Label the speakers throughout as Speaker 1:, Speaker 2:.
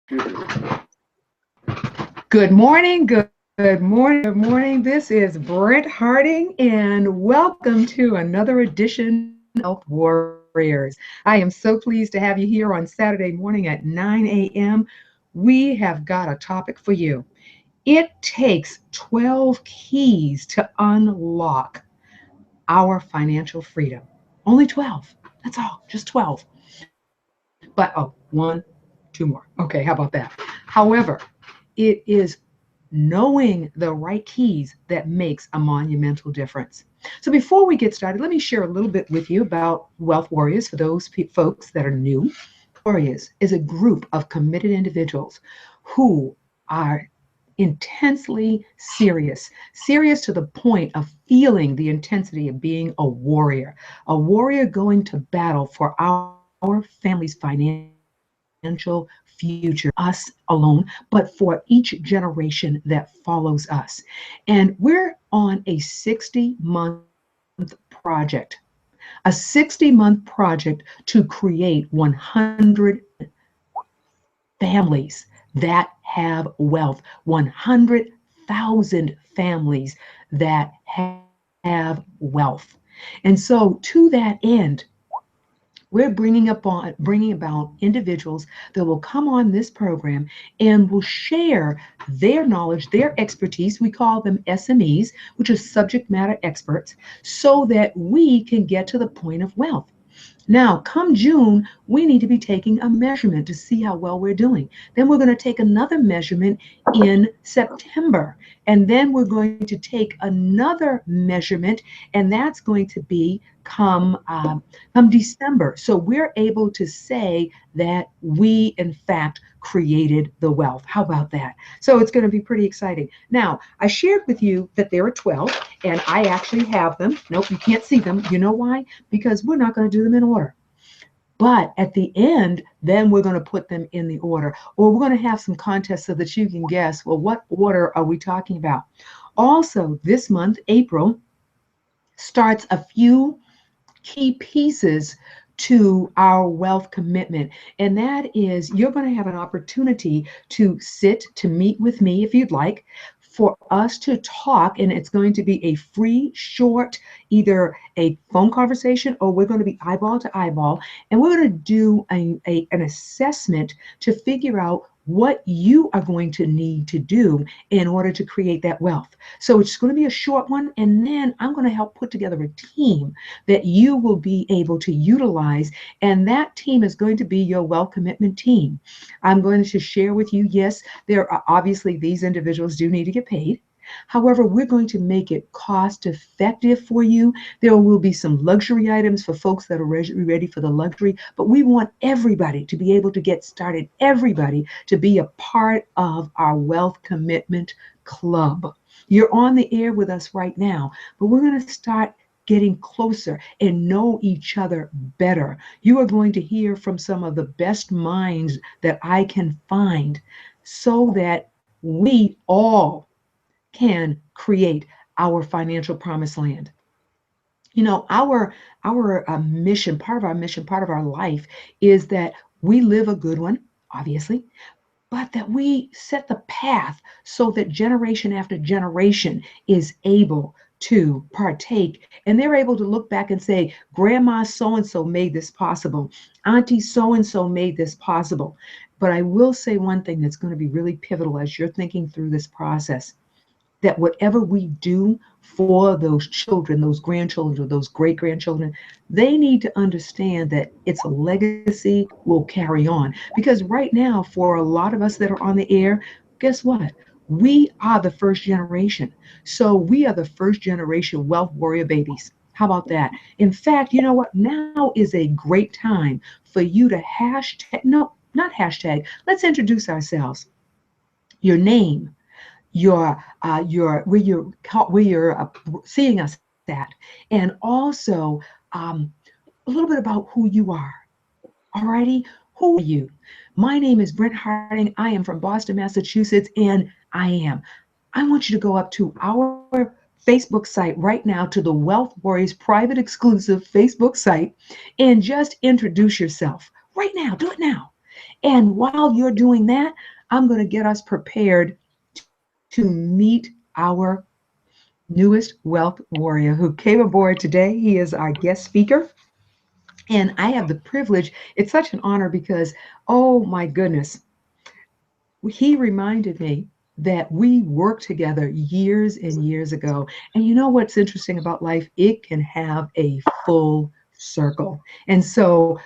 Speaker 1: Good morning, good morning, good morning. This is Brent Harding, and welcome to another edition of Warriors. I am so pleased to have you here on Saturday morning at 9 a.m. We have got a topic for you. It takes 12 keys to unlock our financial freedom. Only 12. That's all, just 12. But, one, two more. Okay, how about that? However, it is knowing the right keys that makes a monumental difference. So before we get started, let me share a little bit with you about Wealth Warriors for those folks that are new. Warriors is a group of committed individuals who are intensely serious to the point of feeling the intensity of being a warrior going to battle for our family's financial future, us alone, but for each generation that follows us. And we're on a 60-month project, a 60-month project to create 100 families that have wealth, 100,000 families that have wealth. And so to that end, we're bringing about individuals that will come on this program and will share their knowledge, their expertise. We call them SMEs, which is subject matter experts, so that we can get to the point of wealth. Now, come June, we need to be taking a measurement to see how well we're doing. Then we're going to take another measurement in September. And then we're going to take another measurement, and that's going to be come December. So we're able to say that we, in fact, created the wealth. How about that? So it's going to be pretty exciting. Now, I shared with you that there are 12, and I actually have them. Nope, you can't see them. You know why? Because we're not going to do them in order. But at the end, then we're going to put them in the order, or we're going to have some contests so that you can guess, well, what order are we talking about? Also, this month, April, starts a few key pieces to our wealth commitment. And that is, you're going to have an opportunity to meet with me if you'd like, for us to talk, and it's going to be a free, short, either a phone conversation or we're going to be eyeball to eyeball, and we're going to do an assessment to figure out what you are going to need to do in order to create that wealth. So it's going to be a short one, and then I'm going to help put together a team that you will be able to utilize, and that team is going to be your wealth commitment team. I'm going to share with you, yes, there are obviously these individuals do need to get paid. However, we're going to make it cost effective for you. There will be some luxury items for folks that are ready for the luxury, but we want everybody to be able to get started, everybody to be a part of our wealth commitment club. You're on the air with us right now, but we're going to start getting closer and know each other better. You are going to hear from some of the best minds that I can find so that we all can create our financial promised land. You know, our mission, part of our mission, part of our life is that we live a good one, obviously, but that we set the path so that generation after generation is able to partake, and they're able to look back and say, Grandma so-and-so made this possible. Auntie so-and-so made this possible. But I will say one thing that's going to be really pivotal as you're thinking through this process, that whatever we do for those children, those grandchildren, or those great-grandchildren, they need to understand that its legacy will carry on. Because right now, for a lot of us that are on the air, guess what? We are the first generation. So we are the first generation wealth warrior babies. How about that? In fact, you know what? Now is a great time for you to hashtag, no, not hashtag, let's introduce ourselves. Your name, your where you're seeing us at, and also a little bit about who you are. Alrighty, who are you? My name is Brent Harding. I am from Boston, Massachusetts, and I want you to go up to our Facebook site right now, to the Wealth Warriors private exclusive Facebook site, and just introduce yourself right now. Do it now. And while you're doing that, I'm going to get us prepared to meet our newest wealth warrior who came aboard today. He is our guest speaker. And I have the privilege, it's such an honor because, oh my goodness, he reminded me that we worked together years and years ago. And you know what's interesting about life? It can have a full circle. And so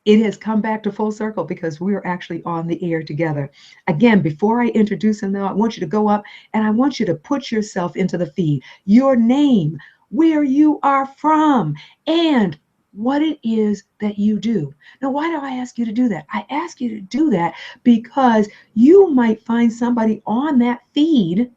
Speaker 1: it has come back to full circle because we're actually on the air together. Again, before I introduce him, though, I want you to go up and I want you to put yourself into the feed, your name, where you are from, and what it is that you do. Now, why do I ask you to do that? I ask you to do that because you might find somebody on that feed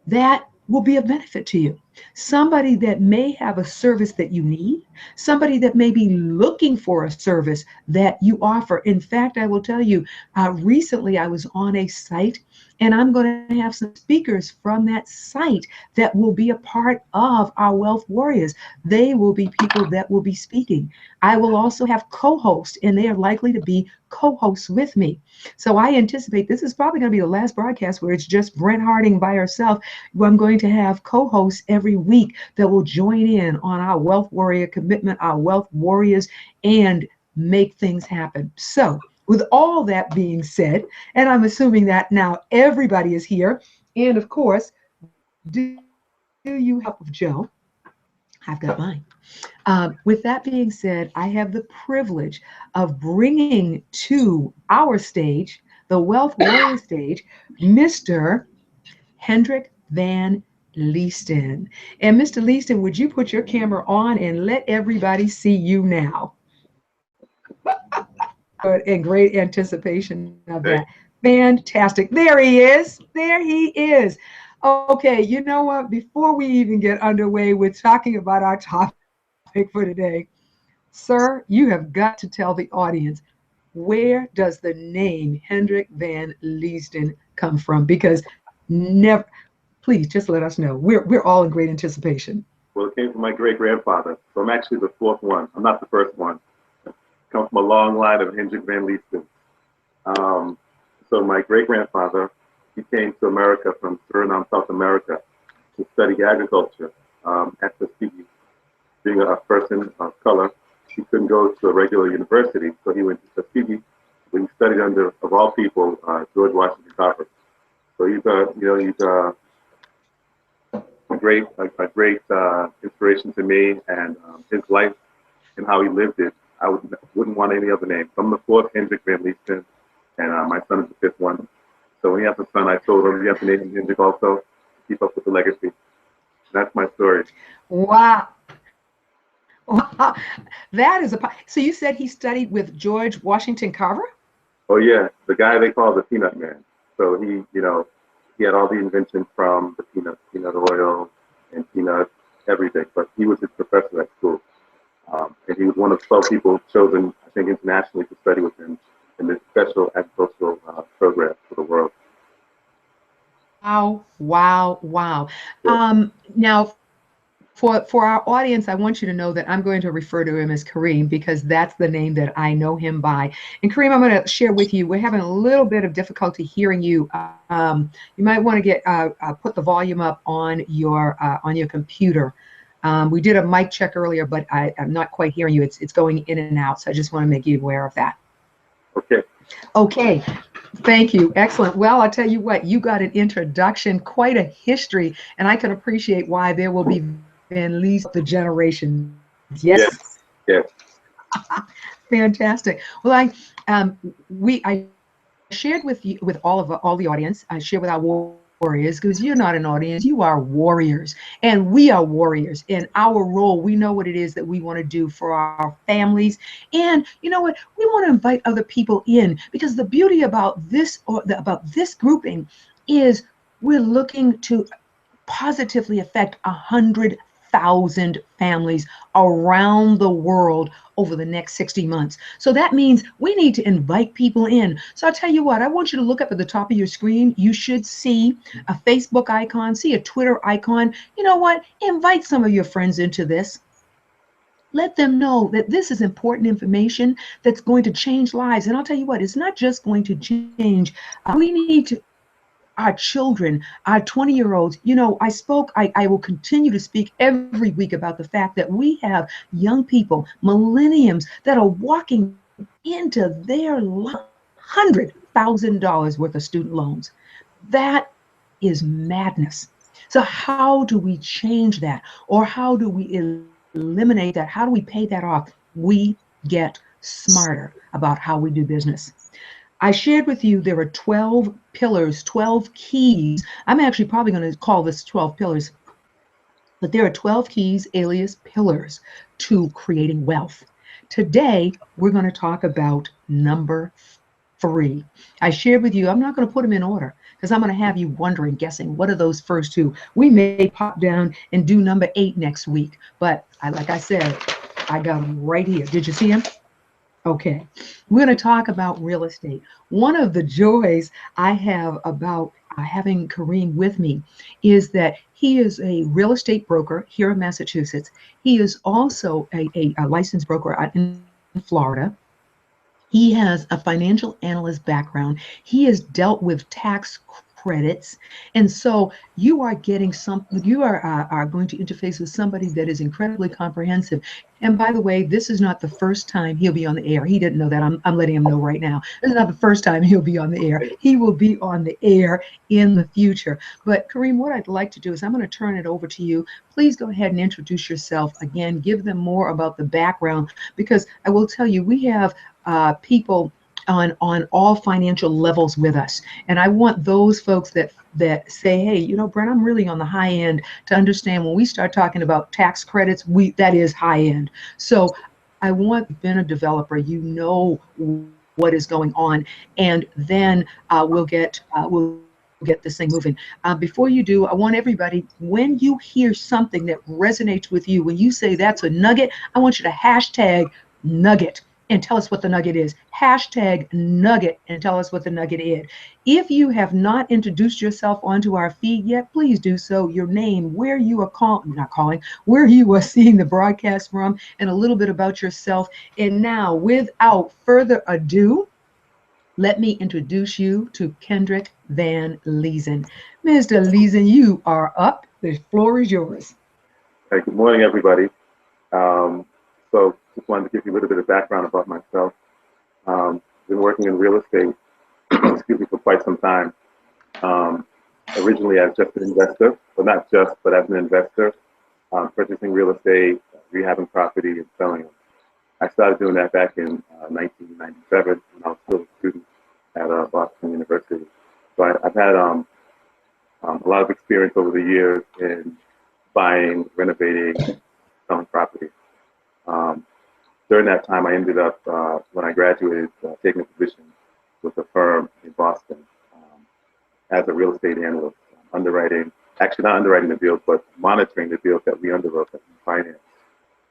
Speaker 1: that will be of benefit to you. Somebody that may have a service that you need, somebody that may be looking for a service that you offer. In fact, I will tell you, recently I was on a site and I'm going to have some speakers from that site that will be a part of our Wealth Warriors. They will be people that will be speaking. I will also have co-hosts, and they are likely to be co-hosts with me. So I anticipate this is probably going to be the last broadcast where it's just Brent Harding by herself. I'm going to have co-hosts every week that will join in on our Wealth Warrior commitment, our Wealth Warriors, and make things happen. So with all that being said, and I'm assuming that now everybody is here, and of course, do you help with Joe? I've got mine. With that being said, I have the privilege of bringing to our stage, the Wealth Warrior stage, Mr. Hendrik Van Leesten. And Mr. Leesten, would you put your camera on and let everybody see you now? In great anticipation of that. Fantastic. There he is. There he is. Okay, you know what? Before we even get underway with talking about our topic for today, sir, you have got to tell the audience, where does the name Hendrik Van Leesten come from? Because never, please just let us know. We're all in great anticipation.
Speaker 2: Well, it came from my great grandfather. So I'm actually the fourth one. I'm not the first one. I come from a long line of Hendrik Van Leesten. So my great grandfather, he came to America from Suriname, South America, to study agriculture at Tuskegee. Being a person of color, he couldn't go to a regular university, so he went to Tuskegee, where he studied under, of all people, George Washington Carver. So he's a great inspiration to me, and his life and how he lived it. I wouldn't want any other name. So I'm the fourth Hendrik Van Leesten, and my son is the fifth one. So when he has a son, I told him you have to name him Hendrik also to keep up with the legacy. And that's my story.
Speaker 1: Wow. Wow. That is so you said he studied with George Washington Carver?
Speaker 2: Oh yeah, the guy they call the Peanut Man. So he had all the inventions from the peanut oil and peanut everything. But he was his professor at school, and he was one of 12 people chosen, I think, internationally to study with him in this special agricultural program for the world.
Speaker 1: Wow, wow, wow.
Speaker 2: Yeah.
Speaker 1: Now, for our audience, I want you to know that I'm going to refer to him as Kareem because that's the name that I know him by. And Kareem, I'm going to share with you, we're having a little bit of difficulty hearing you. You might want to get put the volume up on your computer. We did a mic check earlier, but I'm not quite hearing you. It's going in and out, so I just want to make you aware of that.
Speaker 2: Okay.
Speaker 1: Okay. Thank you. Excellent. Well, I'll tell you what, you got an introduction, quite a history, and I can appreciate why there will be Van Leesten the generations. Yes.
Speaker 2: Yes.
Speaker 1: Fantastic. Well, I shared with you, with all the audience. I shared with our warriors because you're not an audience, you are warriors, and we are warriors. In our role, we know what it is that we want to do for our families, and you know what? We want to invite other people in because the beauty about this grouping is we're looking to positively affect 100,000 families around the world over the next 60 months. So that means we need to invite people in. So I'll tell you what, I want you to look up at the top of your screen. You should see a Facebook icon, see a Twitter icon. You know what? Invite some of your friends into this. Let them know that this is important information that's going to change lives. And I'll tell you what, it's not just going to change. We need to, our children, our 20-year-olds. You know, I will continue to speak every week about the fact that we have young people, millenniums, that are walking into their $100,000 worth of student loans. That is madness. So how do we change that? Or how do we eliminate that? How do we pay that off? We get smarter about how we do business. I shared with you there are 12 pillars, 12 keys. I'm actually probably going to call this 12 pillars, but there are 12 keys, alias pillars, to creating wealth. Today, we're going to talk about number 3. I shared with you, I'm not going to put them in order because I'm going to have you wondering, guessing, what are those first two? We may pop down and do number 8 next week, but like I said, I got them right here. Did you see them? Okay, we're going to talk about real estate. One of the joys I have about having Kareem with me is that he is a real estate broker here in Massachusetts. He is also a licensed broker out in Florida. He has a financial analyst background. He has dealt with tax credits. And so you are getting something, you are going to interface with somebody that is incredibly comprehensive. And by the way, this is not the first time he'll be on the air. He didn't know that. I'm letting him know right now. This is not the first time he'll be on the air. He will be on the air in the future. But Kareem, what I'd like to do is I'm going to turn it over to you. Please go ahead and introduce yourself again. Give them more about the background, because I will tell you, we have people on all financial levels with us, and I want those folks that say, hey, you know, Brent, I'm really on the high end, to understand when we start talking about tax credits, we that is high end. So I want, been a developer, you know what is going on, and then we'll get this thing moving. Before you do, I want everybody, when you hear something that resonates with you, when you say that's a nugget, I want you to hashtag nugget and tell us what the nugget is. Hashtag nugget and tell us what the nugget is. If you have not introduced yourself onto our feed yet, please do so. Your name, where you are where you are seeing the broadcast from, and a little bit about yourself. And now, without further ado, let me introduce you to Kendrick Van Leesen. Mr. Leesen, you are up. The floor is yours.
Speaker 2: Hey, good morning, everybody. So just wanted to give you a little bit of background about myself. Been working in real estate, excuse me, for quite some time. Um, Originally as just an investor, but not just, but as an investor, purchasing real estate, rehabbing property, and selling them. I started doing that back in 1997 when I was still a student at Boston University. So I've had a lot of experience over the years in buying, renovating, selling property. Um, During that time, I ended up, when I graduated, taking a position with a firm in Boston as a real estate analyst, underwriting, actually not underwriting the deals, but monitoring the deals that we underwrote, that we financed.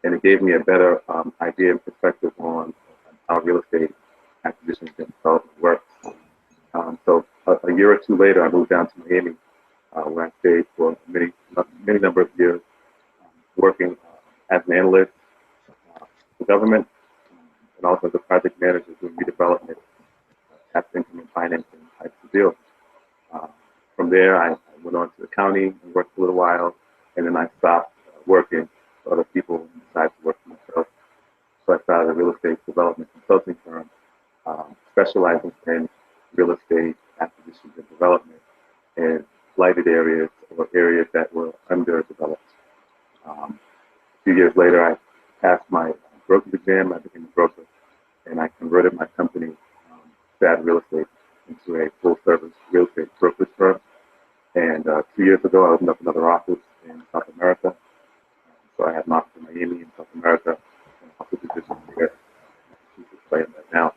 Speaker 2: And it gave me a better idea and perspective on how real estate acquisitions and development works. So a year or two later, I moved down to Miami, where I stayed for many number of years, working as an analyst for government, and also as a project manager doing redevelopment, tax income and financing types of deals. Uh, from there, I went on to the county and worked for a little while, and then I stopped working for other people and decided to work for myself. So I started a real estate development consulting firm, specializing in real estate acquisitions and development in blighted areas or areas that were underdeveloped. A few years later, I passed my broker's exam. I became a broker, and I converted my company, Sad Real Estate, into a full-service real estate brokerage firm. And 2 years ago, I opened up another office in South America. So I have an office in Miami in South America, and also position here in Massachusetts right now,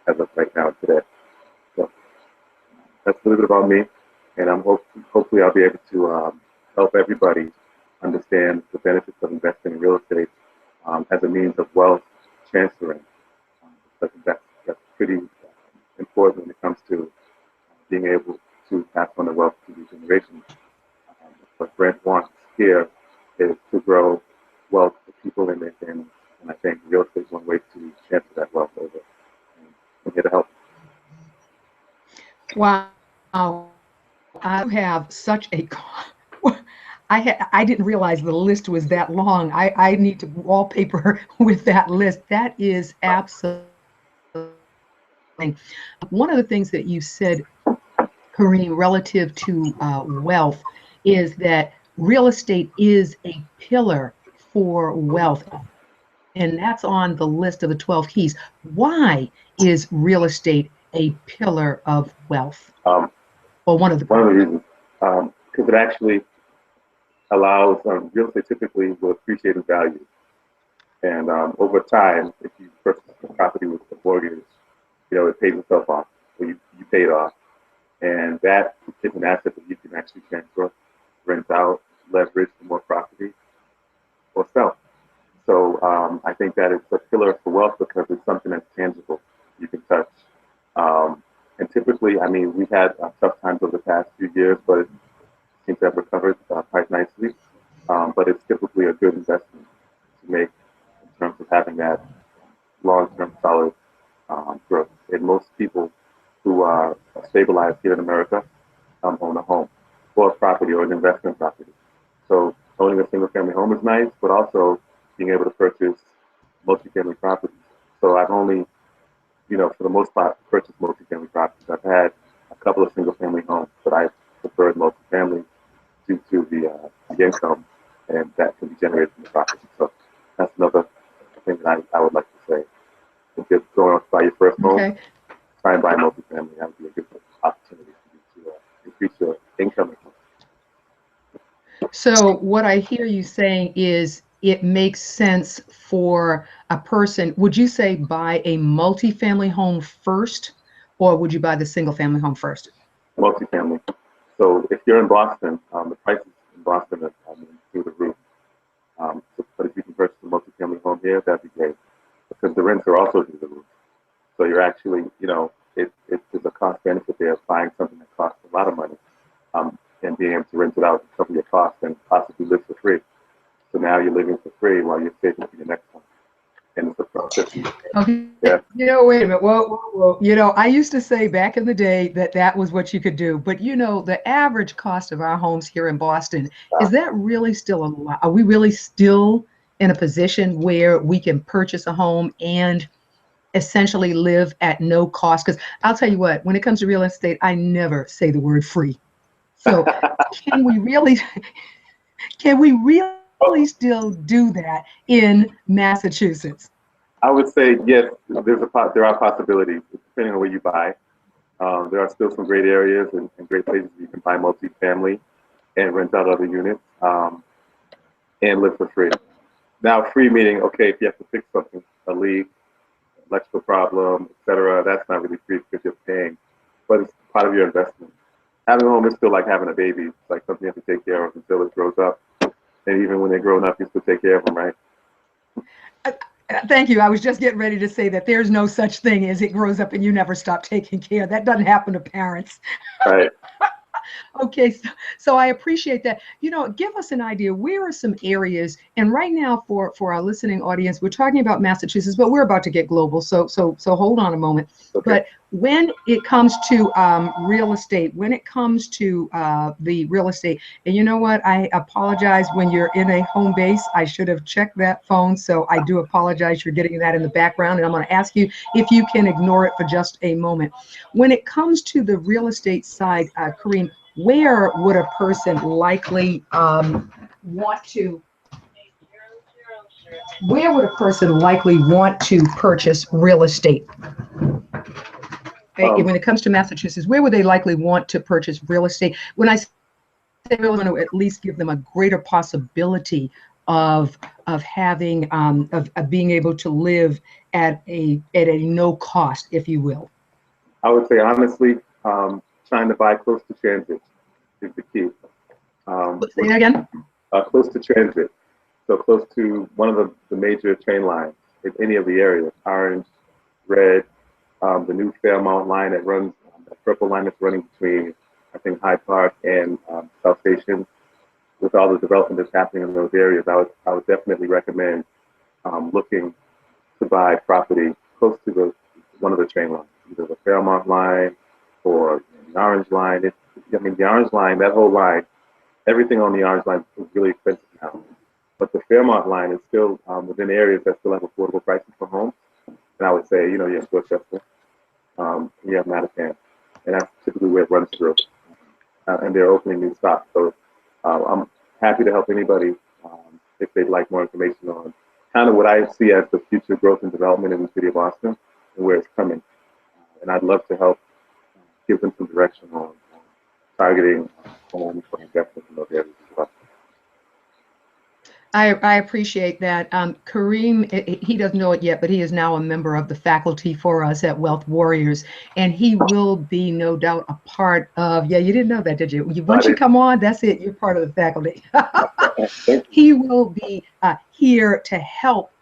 Speaker 2: as of right now today. So that's a little bit about me, and hopefully I'll be able to help everybody understand the benefits of investing in real estate as a means of wealth transferring. I think that's pretty important when it comes to being able to pass on the wealth to the generations. What Brent wants here is to grow wealth for people in their families. And I think real estate is one way to transfer that wealth over. And I'm here to help.
Speaker 1: Wow. I have such a I didn't realize the list was that long. I need to wallpaper with that list. That is absolutely. One of the things that you said, Kareem, relative to wealth, is that real estate is a pillar for wealth, and that's on the list of the 12 keys. Why is real estate a pillar of wealth?
Speaker 2: Um,
Speaker 1: Well, one of the
Speaker 2: One of the
Speaker 1: pillars.
Speaker 2: reasons, because it actually allows real estate typically will appreciate in value. And over time, if you purchase a property with a mortgage, it pays itself off. So you pay it off. And that is an asset that you can actually transfer, rent out, leverage for more property, or sell. So I think that it's a pillar for wealth because it's something that's tangible, you can touch. Um, and typically, I mean, we've had tough times over the past few years, but it seems to have recovered quite nicely. But it's typically a good investment to make in terms of having that long-term solid growth. And most people who are stabilized here in America own a home or a property or an investment property. So owning a single-family home is nice, but also being able to purchase multifamily properties. So I've only, for the most part, purchased multifamily properties. I've had a couple of single-family homes, but I preferred multifamily due to the income and that can be generated from the property. So that's another thing that I would like to say. If you're going to buy your first home,
Speaker 1: Okay.
Speaker 2: try and buy multifamily. That would be a good opportunity for you to increase your income.
Speaker 1: So what I hear you saying is it makes sense for a person. Would you say buy a multifamily home first, or would you buy the single family home first?
Speaker 2: Multifamily. So if you're in Boston, the prices in Boston are through the roof. But if you can purchase a multifamily home here, that'd be great because the rents are also through the roof. So you're actually, there's a cost benefit there of buying something that costs a lot of money and being able to rent it out and cover your costs and possibly live for free. So now you're living for free while you're saving for your next home. And it's a process.
Speaker 1: Okay.
Speaker 2: Yeah.
Speaker 1: Wait a minute. Whoa, whoa, whoa. I used to say back in the day that that was what you could do. But the average cost of our homes here in Boston, is that really still a lot? Are we really still in a position where we can purchase a home and essentially live at no cost? Because I'll tell you what, when it comes to real estate, I never say the word free. So can we really still do that in Massachusetts?
Speaker 2: I would say yes. There are possibilities depending on where you buy. There are still some great areas and great places you can buy multifamily and rent out other units and live for free. Now, free meaning okay if you have to fix something, a leak, electrical problem, etc. That's not really free because you're paying, but it's part of your investment. Having a home is still like having a baby. It's like something you have to take care of until it grows up. And even when they're grown up, you still take care of them, right?
Speaker 1: Thank you. I was just getting ready to say that there's no such thing as it grows up and you never stop taking care. That doesn't happen to parents.
Speaker 2: Right.
Speaker 1: Okay, so I appreciate that. Give us an idea. Where are some areas? And right now, for our listening audience, we're talking about Massachusetts, but we're about to get global. So hold on a moment.
Speaker 2: Okay.
Speaker 1: But when it comes to real estate, when it comes to the real estate, and you know what? I apologize when you're in a home base. I should have checked that phone. So I do apologize. You're getting that in the background, and I'm going to ask you if you can ignore it for just a moment. When it comes to the real estate side, Kareem, where would a person likely want to purchase real estate? When it comes to Massachusetts, where would they likely want to purchase real estate? When I say we want to at least give them a greater possibility of having of being able to live at a no cost, if you will.
Speaker 2: I would say honestly, trying to buy close to transit is the key.
Speaker 1: Say that again.
Speaker 2: Close to transit, so close to one of the major train lines in any of the areas. Orange, red, the new Fairmount line that runs, the purple line that's running between, I think, Hyde Park and South Station. With all the development that's happening in those areas, I would definitely recommend looking to buy property close to one of the train lines, either the Fairmont line or the Orange line. I mean, the Orange line, that whole line, everything on the Orange line is really expensive now. But the Fairmont line is still within areas that still have affordable prices for homes. And I would say, you have Dorchester, you have Mattapan, and that's typically where it runs through. And they're opening new stops. So I'm happy to help anybody if they'd like more information on kind of what I see as the future growth and development in the city of Boston and where it's coming. And I'd love to help give them some direction on targeting homes for investment in those areas as well.
Speaker 1: I appreciate that. Kareem, he doesn't know it yet, but he is now a member of the faculty for us at Wealth Warriors, and he will be no doubt a part of, yeah, you didn't know that, did you? Once you come on, that's it, you're part of the faculty. He will be here to help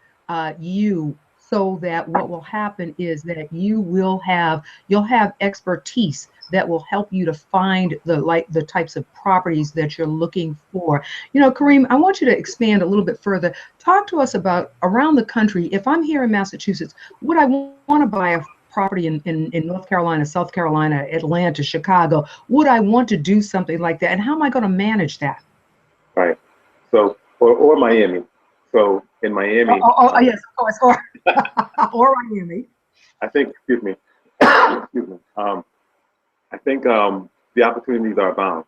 Speaker 1: you, so that what will happen is that you'll have expertise that will help you to find the types of properties that you're looking for. Kareem, I want you to expand a little bit further. Talk to us about around the country. If I'm here in Massachusetts, would I want to buy a property in North Carolina, South Carolina, Atlanta, Chicago? Would I want to do something like that? And how am I going to manage that?
Speaker 2: Right. So, or Miami. So in Miami.
Speaker 1: Yes, of course. Or Miami.
Speaker 2: I think, excuse me. Excuse me. I think the opportunities are abound.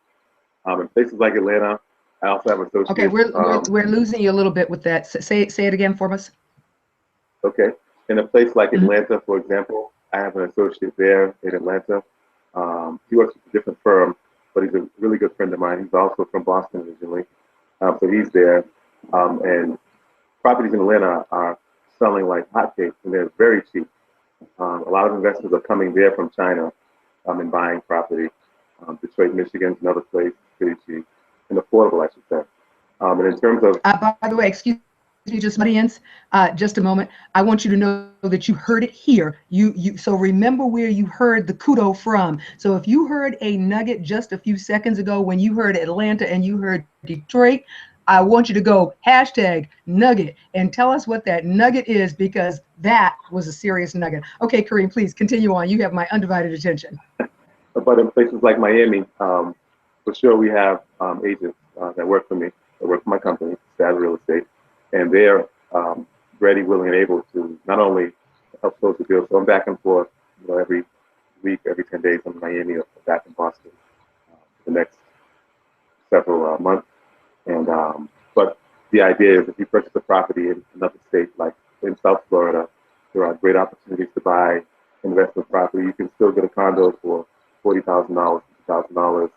Speaker 2: In places like Atlanta, I also have associates.
Speaker 1: Okay, we're losing you a little bit with that. Say it again for us.
Speaker 2: Okay. In a place like Atlanta, for example, I have an associate there in Atlanta. He works with a different firm, but he's a really good friend of mine. He's also from Boston originally. So he's there. And properties in Atlanta are selling like hotcakes, and they're very cheap. A lot of investors are coming there from China and buying property. Detroit, Michigan is another place, pretty cheap and affordable, I should say. And in terms of
Speaker 1: by the way, excuse me, just audience, just a moment. I want you to know that you heard it here. So remember where you heard the kudo from. So if you heard a nugget just a few seconds ago when you heard Atlanta and you heard Detroit, I want you to go #nugget and tell us what that nugget is, because that was a serious nugget. Okay, Kareem, please continue on. You have my undivided attention.
Speaker 2: But in places like Miami, for sure we have agents that work for me, that work for my company, Sad Real Estate, and they're ready, willing, and able to not only help close the deal. So I'm back and forth, every week, every 10 days I'm in Miami or back in Boston for the next several months. And but the idea is, if you purchase a property in another state, like in South Florida, there are great opportunities to buy investment property. You can still get a condo for $40,000, $50,000.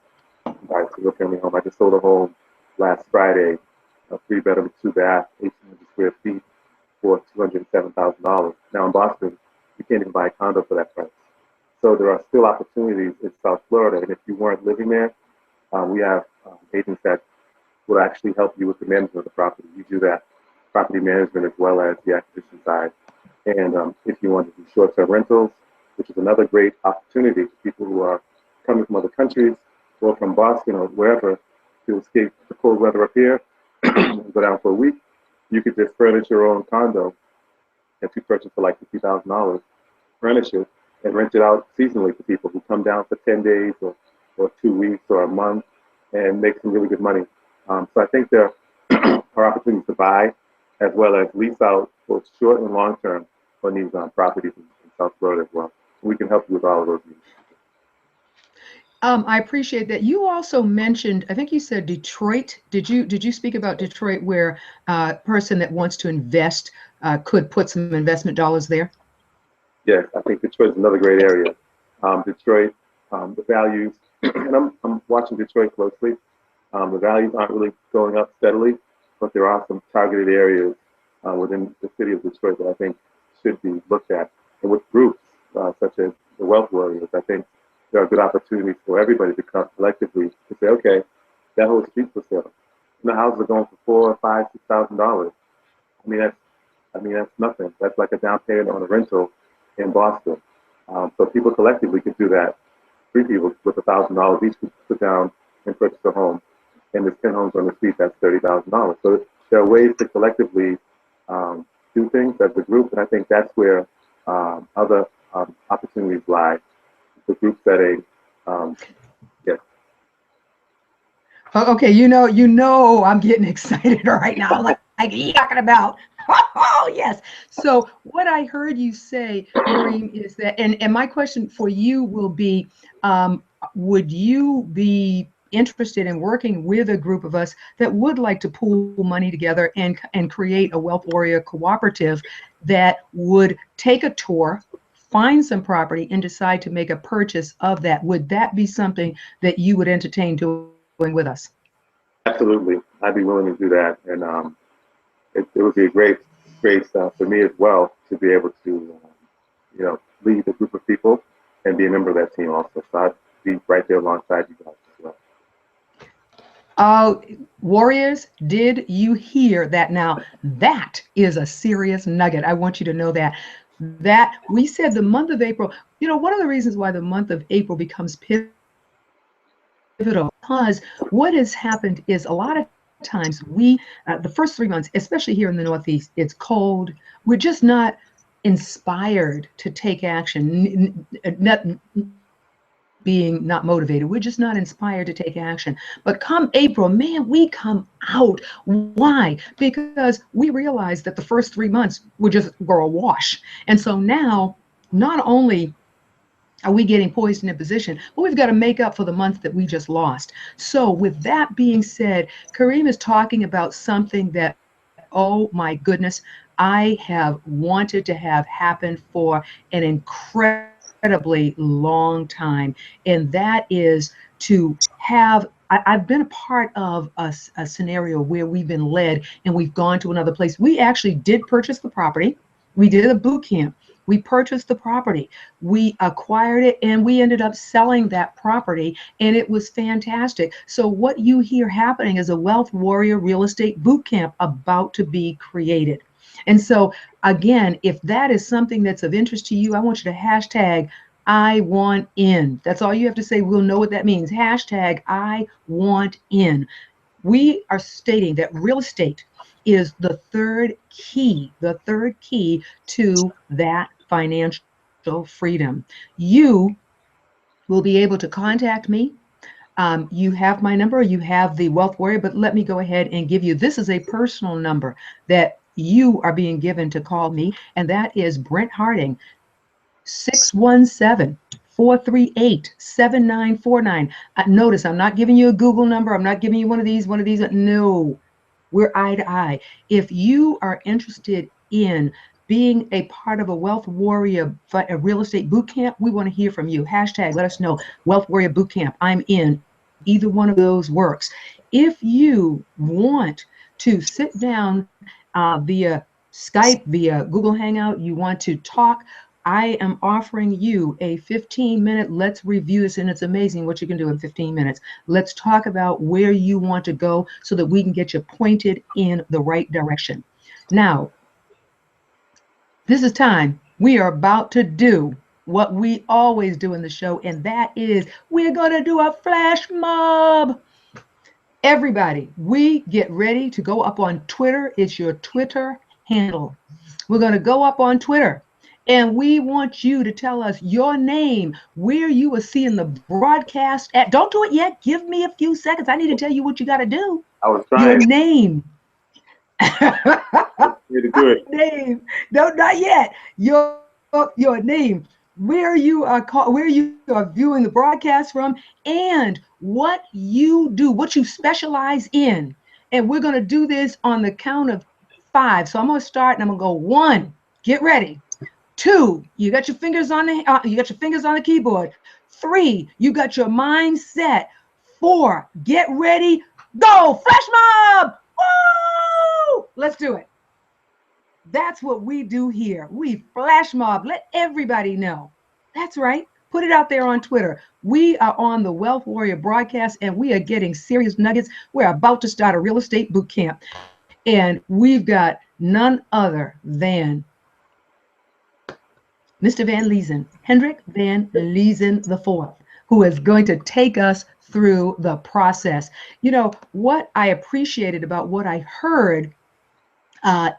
Speaker 2: Buy a single family home. I just sold a home last Friday, a 3-bedroom, 2-bath, 1,800 square feet for $207,000. Now in Boston, you can't even buy a condo for that price. So there are still opportunities in South Florida, and if you weren't living there, we have agents that will actually help you with the management of the property. We do that property management as well as the acquisition side. And if you want to do short-term rentals, which is another great opportunity for people who are coming from other countries or from Boston or wherever to escape the cold weather up here and go down for a week, you could just furnish your own condo that you purchase for like $50,000, furnish it, and rent it out seasonally to people who come down for 10 days or 2 weeks or a month and make some really good money. So I think there are opportunities to buy as well as lease out both short and long term on these properties in South Florida as well. We can help you with all of those needs.
Speaker 1: I appreciate that. You also mentioned, I think you said Detroit. Did you speak about Detroit, where a person that wants to invest could put some investment dollars there?
Speaker 2: Yes, I think Detroit is another great area. Detroit, the values, and I'm watching Detroit closely. The values aren't really going up steadily, but there are some targeted areas within the city of Detroit that I think should be looked at. And with groups such as the Wealth Warriors, I think there are good opportunities for everybody to come collectively to say, okay, that whole street's for sale. And the houses are going for $4,000, $5,000, $6,000. I mean that's nothing. That's like a down payment on a rental in Boston. So people collectively could do that. 3 people with $1,000 each could put down and purchase a home. And there's 10 homes on the street, that's $30,000. So there are ways to collectively do things as a group, and I think that's where other opportunities lie. The group setting, um, yes,
Speaker 1: Okay, I'm getting excited right now. Like you talking about? Oh yes. So what I heard you say, Kareem, is that, and my question for you will be, would you be interested in working with a group of us that would like to pool money together and create a Wealth Warrior cooperative that would take a tour, find some property, and decide to make a purchase of that? Would that be something that you would entertain doing with us?
Speaker 2: absolutely. I'd be willing to do that, and it would be a great for me as well to be able to, lead a group of people and be a member of that team also. So I'd be right there alongside you guys as well.
Speaker 1: Uh, Warriors, did you hear that? Now, that is a serious nugget. I want you to know that. That we said the month of April, one of the reasons why the month of April becomes pivotal, because what has happened is a lot of times the first 3 months, especially here in the Northeast, it's cold. We're just not inspired to take action. Not being not motivated. We're just not inspired to take action. But come April, man, we come out. Why? Because we realize that the first 3 months were a wash. And so now, not only are we getting poised in a position, but we've got to make up for the months that we just lost. So with that being said, Kareem is talking about something that, oh my goodness, I have wanted to have happen for an incredibly long time. And that is to have, I've been a part of a scenario where we've been led and we've gone to another place. We actually did purchase the property. We did a boot camp. We purchased the property. We acquired it and we ended up selling that property, and it was fantastic. So what you hear happening is a Wealth Warrior real estate boot camp about to be created. And so again, if that is something that's of interest to you, I want you to hashtag I want in. That's all you have to say. We'll know what that means. Hashtag I want in. We are stating that real estate is the third key to that financial freedom. You will be able to contact me. You have my number, you have the Wealth Warrior, but let me go ahead and give you, this is a personal number that you are being given to call me, and that is Brent Harding, 617-438-7949. Notice I'm not giving you a Google number. I'm not giving you one of these. No, we're eye to eye. If you are interested in being a part of a Wealth Warrior a real estate boot camp, we want to hear from you. Hashtag let us know. Wealth Warrior boot camp. I'm in. Either one of those works. If you want to sit down via Skype, via Google Hangout, you want to talk, I am offering you a 15-minute, let's review this, and it's amazing what you can do in 15 minutes. Let's talk about where you want to go so that we can get you pointed in the right direction. Now, this is time. We are about to do what we always do in the show, and that is we're going to do a flash mob. Everybody, we get ready to go up on Twitter. It's your Twitter handle. We're going to go up on Twitter. And we want you to tell us your name, where you are seeing the broadcast at. Don't do it yet. Give me a few seconds. I need to tell you what you got to do.
Speaker 2: I was
Speaker 1: Your
Speaker 2: trying
Speaker 1: name.
Speaker 2: to do it.
Speaker 1: Name. No, not yet. Your name. Where you are viewing the broadcast from, and what you do, what you specialize in. And we're going to do this on the count of 5. So I'm going to start and I'm going to go 1. Get ready. 2, you got your fingers on the keyboard. 3, you got your mind set. 4, get ready, go. Flash mob. Woo! Let's do it. That's what we do here. We flash mob. Let everybody know. That's right. Put it out there on Twitter. We are on the Wealth Warrior broadcast and we are getting serious nuggets. We're about to start a real estate boot camp. And we've got none other than Mr. Van Leesen, Hendrik Van Leesen IV, who is going to take us through the process. What I appreciated about what I heard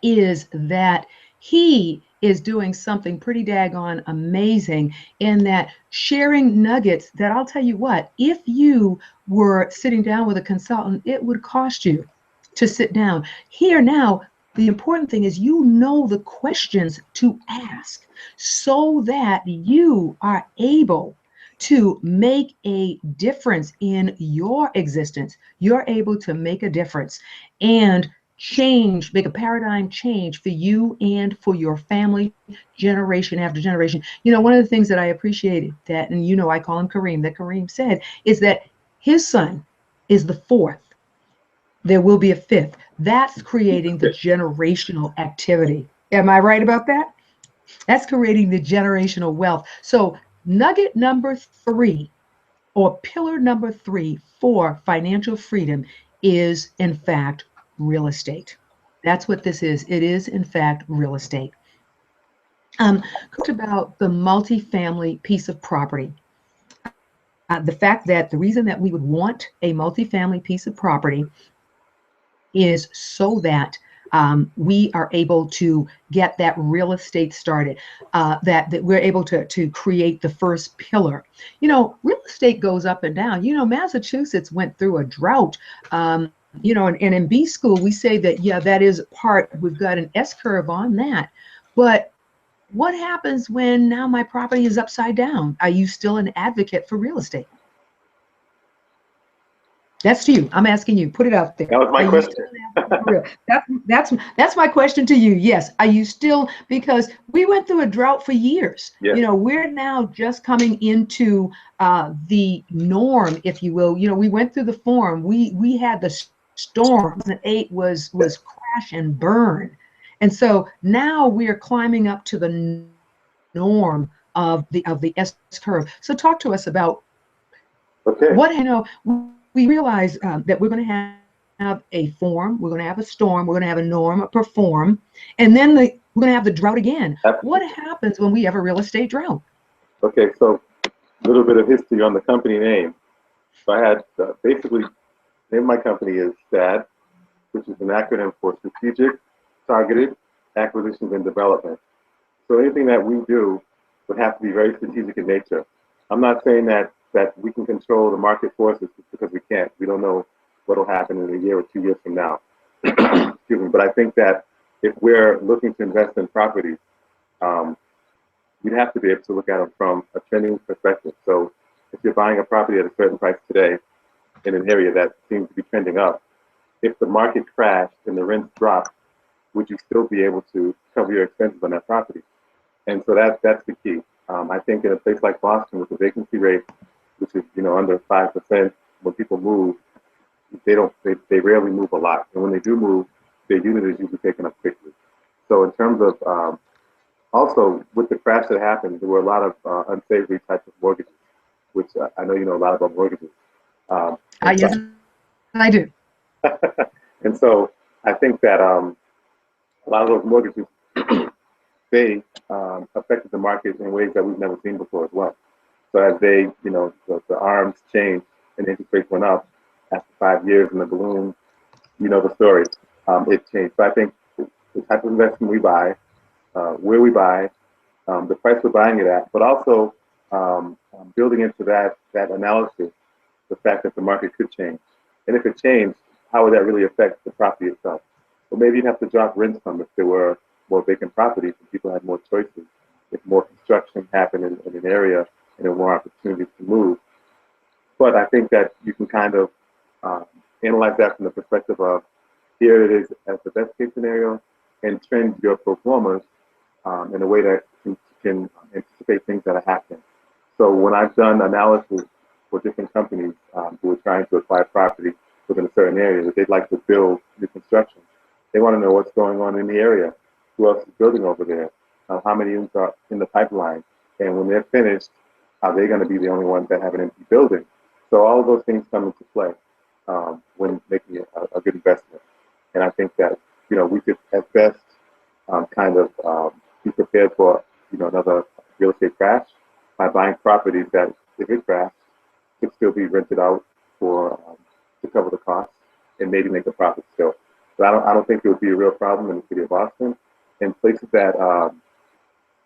Speaker 1: is that He is doing something pretty daggone amazing in that sharing nuggets that I'll tell you what, if you were sitting down with a consultant, it would cost you to sit down. Here now, the important thing is you know the questions to ask so that you are able to make a difference in your existence. You're able to make a difference and change, make a paradigm change for you and for your family, generation after generation. You know, one of the things that I appreciated that, and you know, I call him Kareem, that Kareem said is that his son is the fourth. There will be a fifth. That's creating the generational activity. Am I right about that? That's creating the generational wealth. So, nugget number three, or pillar number three for financial freedom, is in fact real estate. That's what this is. It is, in fact, real estate. Talked about the multifamily piece of property. The fact that the reason that we would want a multifamily piece of property is so that we are able to get that real estate started, that we're able to create the first pillar. You know, real estate goes up and down. You know, Massachusetts went through a drought. You know, and in B school, we say that, yeah, that is part, we've got an S curve on that. But what happens when now my property is upside down? Are you still an advocate for real estate? That's to you. I'm asking you. Put it out there.
Speaker 2: That was
Speaker 1: Are
Speaker 2: my
Speaker 1: you
Speaker 2: question.
Speaker 1: still an advocate for real? That's my question to you. Yes. Are you still, because we went through a drought for years.
Speaker 2: Yes.
Speaker 1: You know, we're now just coming into the norm, if you will. You know, we went through the form. We had the storm. 2008 was crash and burn, and so now we are climbing up to the norm of the S curve. So talk to us about
Speaker 2: Okay.
Speaker 1: what, you know, we realize that we're going to have a form, we're going to have a storm, we're going to have a norm, a perform, and then we're going to have the drought again. What
Speaker 2: Absolutely.
Speaker 1: happens when we have a real estate drought?
Speaker 2: Okay. So a little bit of history on the company name. So I had basically, the name of my company is STAD, which is an acronym for Strategic, Targeted Acquisitions and Development. So anything that we do would have to be very strategic in nature. I'm not saying that we can control the market forces because we can't. We don't know what will happen in a year or 2 years from now. Excuse me. But I think that if we're looking to invest in properties, um, you'd have to be able to look at them from a trending perspective. So if you're buying a property at a certain price today in an area that seems to be trending up, if the market crashed and the rents dropped, would you still be able to cover your expenses on that property? And so that's the key. I think in a place like Boston, with the vacancy rate, which is under 5%, when people move, they rarely move a lot, and when they do move, their unit is usually taken up quickly. So in terms of also with the crash that happened, there were a lot of unsavory types of mortgages, which I know you know a lot about mortgages. And so,
Speaker 1: Yes, I do.
Speaker 2: and so I think that a lot of those mortgages they affected the market in ways that we've never seen before as well. So as the arms changed and interest rates went up after 5 years in the balloon, you know the story. It changed. So I think the type of investment we buy, where we buy, the price we're buying it at, but also building into that analysis, the fact that the market could change, and if it changed, how would that really affect the property itself? Well, maybe you'd have to drop rent some if there were more vacant properties and people had more choices. If more construction happened in an area and there were more opportunities to move. But I think that you can kind of analyze that from the perspective of here it is as the best case scenario and trend your performance in a way that can anticipate things that are happening. So when I've done analysis for different companies who are trying to acquire property within a certain area that they'd like to build new construction, they want to know what's going on in the area, who else is building over there, how many units are in the pipeline, and when they're finished, are they going to be the only ones that have an empty building? So all of those things come into play when making a good investment. And I think that we could at best kind of be prepared for another real estate crash by buying properties that, if it crashed, could still be rented out for to cover the costs and maybe make a profit still. So I don't think it would be a real problem in the city of Boston. and places that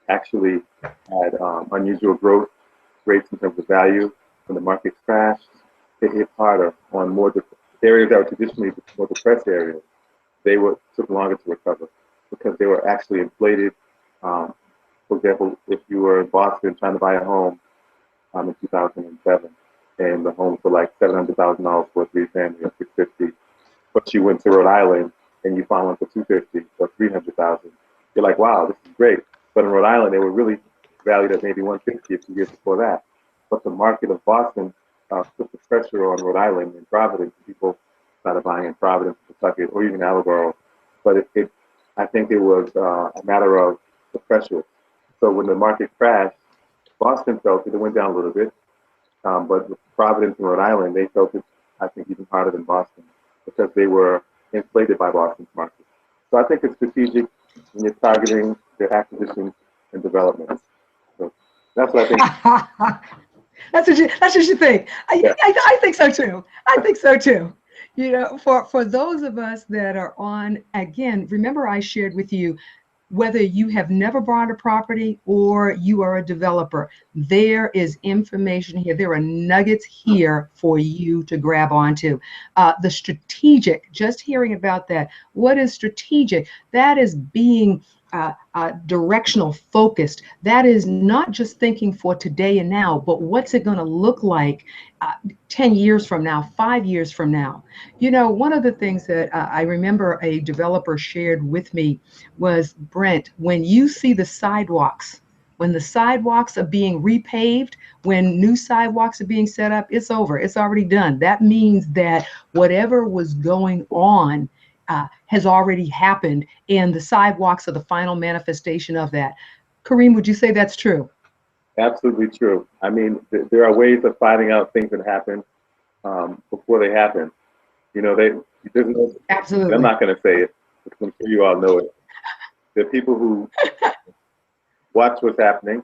Speaker 2: actually had unusual growth rates in terms of value. When the market crashed, it hit harder on areas that were traditionally more depressed areas. They took longer to recover because they were actually inflated. Um, for example, if you were in Boston trying to buy a home in 2007, and the homes were like $700,000 for a three-family or 650, but you went to Rhode Island and you found one for 250 or 300,000. You're like, wow, this is great. But in Rhode Island, they were really valued at maybe 150 a few years before that. But the market of Boston put the pressure on Rhode Island and Providence. People started buying in Providence, Kentucky, or even Attleboro. But I think it was a matter of the pressure. So when the market crashed, Boston felt it. It went down a little bit. But with Providence and Rhode Island, they felt it, I think, even harder than Boston because they were inflated by Boston's market. So I think it's strategic when you're targeting their acquisitions and developments. So that's what I think.
Speaker 1: That's what you think.
Speaker 2: Yeah.
Speaker 1: I think so too. I think so too. You know, for those of us that are on, again, remember I shared with you, whether you have never bought a property or you are a developer, there is information here. There are nuggets here for you to grab onto. The strategic, just hearing about that. What is strategic? That is being directional focused. That is not just thinking for today and now, but what's it going to look like 10 years from now, 5 years from now. You know, one of the things that I remember a developer shared with me was, Brent, when you see the sidewalks, when the sidewalks are being repaved, when new sidewalks are being set up, it's over. It's already done. That means that whatever was going on has already happened, and the sidewalks are the final manifestation of that. Kareem, would you say that's true?
Speaker 2: Absolutely true. I mean, there are ways of finding out things that happen before they happen. You know, there's no, and I'm
Speaker 1: Absolutely.
Speaker 2: not going to say it because I'm sure you all know it. There are people who watch what's happening.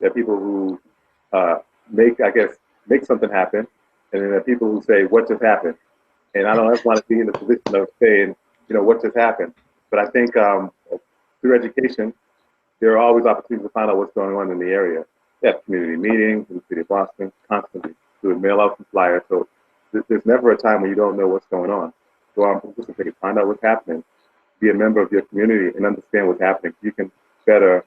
Speaker 2: There are people who uh, I guess, make something happen. And then there are people who say, what just happened? And I don't ever want to be in the position of saying, what just happened. But I think through education, there are always opportunities to find out what's going on in the area. They have community meetings in the city of Boston constantly. Doing mail out some flyers. So there's never a time when you don't know what's going on. So I'm participating, find out what's happening, be a member of your community, and understand what's happening. You can better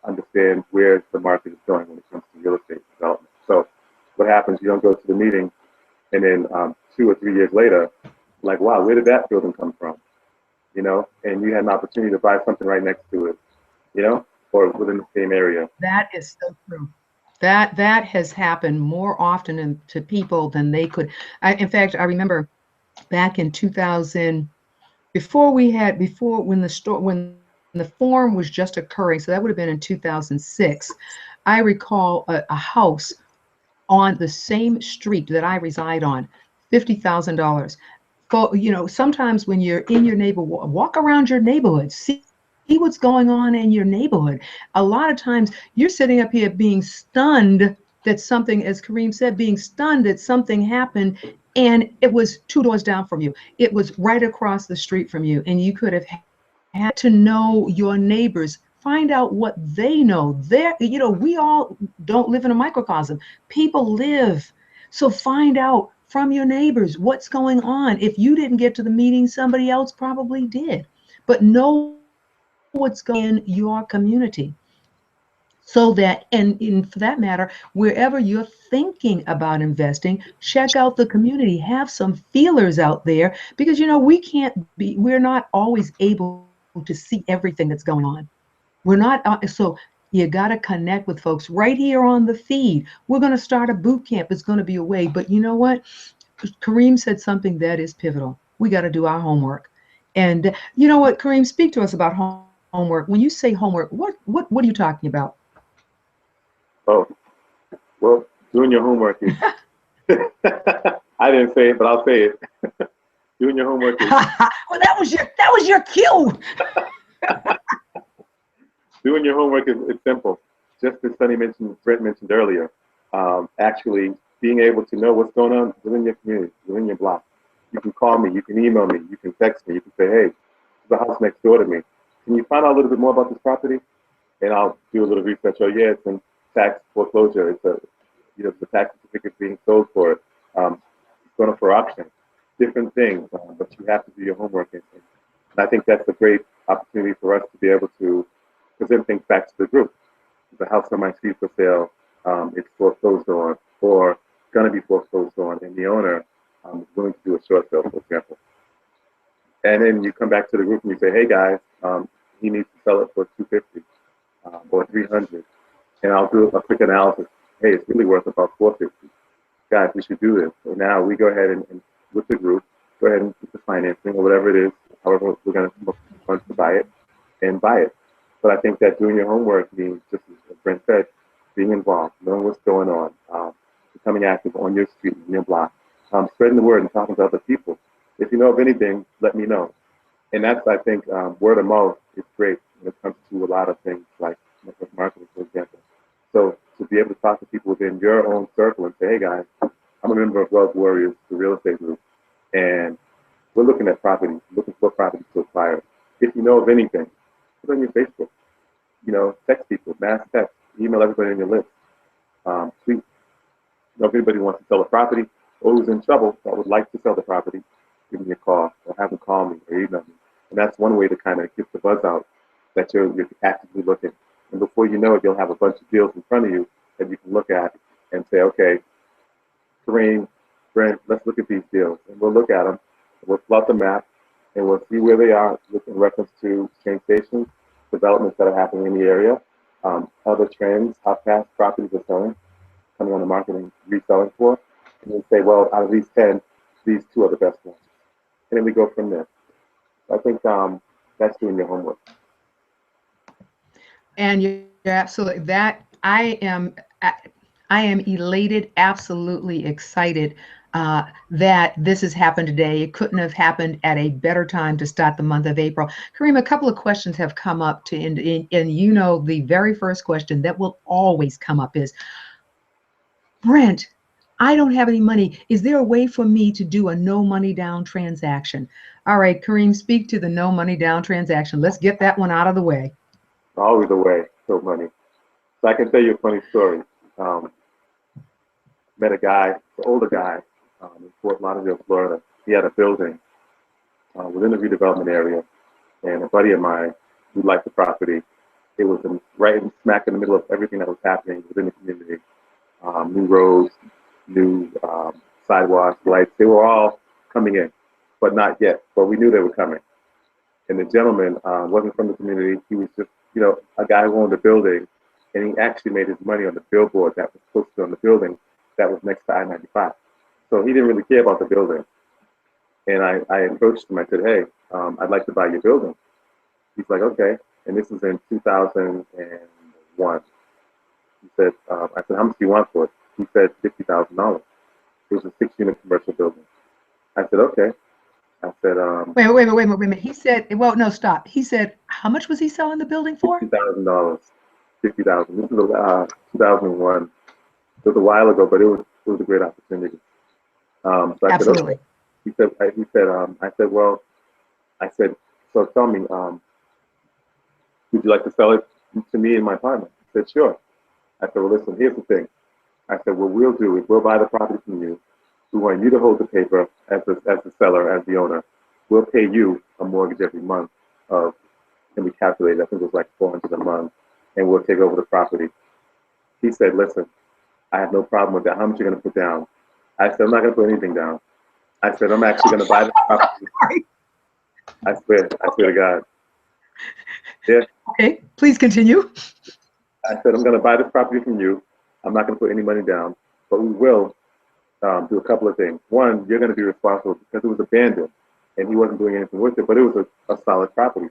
Speaker 2: understand where the market is going when it comes to real estate development. So what happens? You don't go to the meeting, and then 2 or 3 years later, like, wow, where did that building come from? And you had an opportunity to buy something right next to it, or within the same area.
Speaker 1: That is so true. That has happened more often to people than they could. In fact, I remember back in 2000, before when the form was just occurring, so that would have been in 2006. I recall a house on the same street that I reside on, $50,000. Sometimes when you're in your neighborhood, walk around your neighborhood, see what's going on in your neighborhood. A lot of times you're sitting up here being stunned that something, as Kareem said, being stunned that something happened, and it was 2 doors down from you. It was right across the street from you, and you could have had to know your neighbors, find out what they know. We all don't live in a microcosm. People live. So find out from your neighbors what's going on. If you didn't get to the meeting, somebody else probably did. But know what's going on in your community. So that, and for that matter, wherever you're thinking about investing, check out the community, have some feelers out there, because we're not always able to see everything that's going on. We're not, so you got to connect with folks right here on the feed. We're going to start a boot camp. It's going to be a way, but you know what? Kareem said something that is pivotal. We got to do our homework. And you know what, Kareem, speak to us about homework. When you say homework, what are you talking about?
Speaker 2: Oh, well, doing your homework is, I didn't say it, but I'll say it. Doing your homework is,
Speaker 1: Well, that was your cue.
Speaker 2: doing your homework is simple. Just as Brent mentioned earlier, actually being able to know what's going on within your community, within your block. You can call me, you can email me, you can text me, you can say, hey, there's a house next door to me. can you find out a little bit more about this property? And I'll do a little research. Oh, yeah, it's in tax foreclosure. It's a, the tax certificate being sold for it. It's going up for auction. Different things, but you have to do your homework. And I think that's a great opportunity for us to be able to present things back to the group. The house on my street for sale, it's foreclosed on, or going to be foreclosed on, and the owner is willing to do a short sale, for example. And then you come back to the group and you say, hey guys, he needs to sell it for 250 or 300, and I'll do a quick analysis. Hey, it's really worth about 450. Guys, we should do this. So now we go ahead and with the group, go ahead and get the financing or whatever it is, however we're going to come up with funds to buy it, and buy it. But I think that doing your homework means, just as Brent said, being involved, knowing what's going on, becoming active on your street, in your block, spreading the word and talking to other people. If you know of anything, let me know. And that's, I think, word of mouth is great when it comes to a lot of things like network marketing, for example. So to be able to talk to people within your own circle and say, hey guys, I'm a member of Wealth Warriors, the real estate group, and we're looking at properties, looking for properties to acquire. If you know of anything, put it on your Facebook. Text people, mass text, email everybody on your list. Tweet. If anybody wants to sell a property or who's in trouble that would like to sell the property, give me a call or have them call me or email me. And that's one way to kind of get the buzz out that you're actively looking. And before you know it, you'll have a bunch of deals in front of you that you can look at and say, okay, Kareem, Brent, let's look at these deals. And we'll look at them, we'll plot the map, and we'll see where they are in reference to train stations, developments that are happening in the area, other trends, how fast properties are selling, coming on the market and reselling for. And then say, well, out of these 10, these 2 are the best ones. And then we go from there. I think that's doing your homework.
Speaker 1: And you're absolutely that. I am elated, absolutely excited that this has happened today. It couldn't have happened at a better time to start the month of April. Kareem, a couple of questions have come up and the very first question that will always come up is, Brent, I don't have any money. Is there a way for me to do a no money down transaction? All right, Kareem, speak to the no money down transaction. Let's get that one out of the way.
Speaker 2: Always a way, so money. So I can tell you a funny story. Met a guy, an older guy, in Fort Lauderdale, Florida. He had a building within the redevelopment area, and a buddy of mine who liked the property. It was right smack in the middle of everything that was happening within the community. New roads, new sidewalks, lights. They were all coming in, but not yet. But we knew they were coming. And the gentleman wasn't from the community. He was just, a guy who owned a building, and he actually made his money on the billboard that was posted on the building that was next to I-95. So he didn't really care about the building. And I approached him. I said, hey, I'd like to buy your building. He's like, okay. And this was in 2001. He said, I said, how much do you want for it? He said, $50,000. It was a 6-unit commercial building. I said, okay. I said,
Speaker 1: wait a minute. He said, well, no, stop. He said, how much was he selling the building for?
Speaker 2: $50,000. $50,000. This is 2001. It was a while ago, but it was a great opportunity. So I
Speaker 1: Absolutely.
Speaker 2: said, okay. I said, so tell me, would you like to sell it to me and my partner? He said, sure. I said, well, listen, here's the thing. I said, what we'll do is we'll buy the property from you. We want you to hold the paper as the seller, as the owner. We'll pay you a mortgage every month and we calculated, I think it was like $400 a month, and we'll take over the property. He said, listen, I have no problem with that. How much are you going to put down? I said, I'm not going to put anything down. I said, I'm actually going to buy the property. I swear to God. Yeah.
Speaker 1: Okay, please continue.
Speaker 2: I said, I'm going to buy this property from you. I'm not going to put any money down, but we will do a couple of things. One, you're going to be responsible because it was abandoned and he wasn't doing anything with it, but it was a solid property.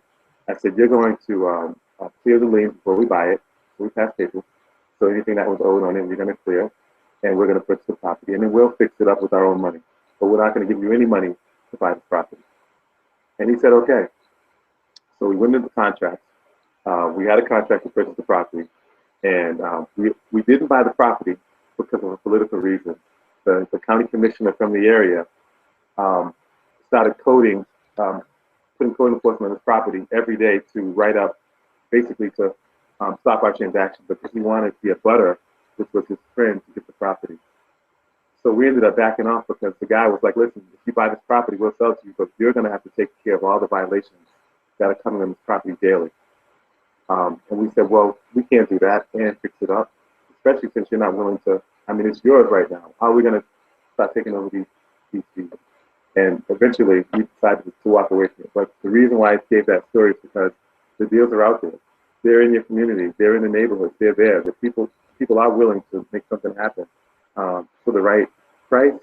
Speaker 2: I said, you're going to clear the liens before we buy it, before we pass paper. So anything that was owed on it, you're going to clear, and we're going to purchase the property, and then we'll fix it up with our own money. But we're not going to give you any money to buy the property. And he said, okay. So we went into the contract. We had a contract to purchase the property, and we didn't buy the property because of a political reason. The county commissioner from the area started coding putting code enforcement on his property every day to write up, basically to stop our transaction because he wanted the abutter, which was his friend, to get the property. So we ended up backing off because the guy was like, listen, if you buy this property, we'll sell it to you, but you're going to have to take care of all the violations that are coming on this property daily. And we said, well, we can't do that and fix it up, especially since you're not willing to. I mean, it's yours right now. How are we going to start taking over these people? And eventually, we decided to walk away from it. But the reason why I gave that story is because the deals are out there. They're in your community. They're in the neighborhood. They're there. The people are willing to make something happen for the right price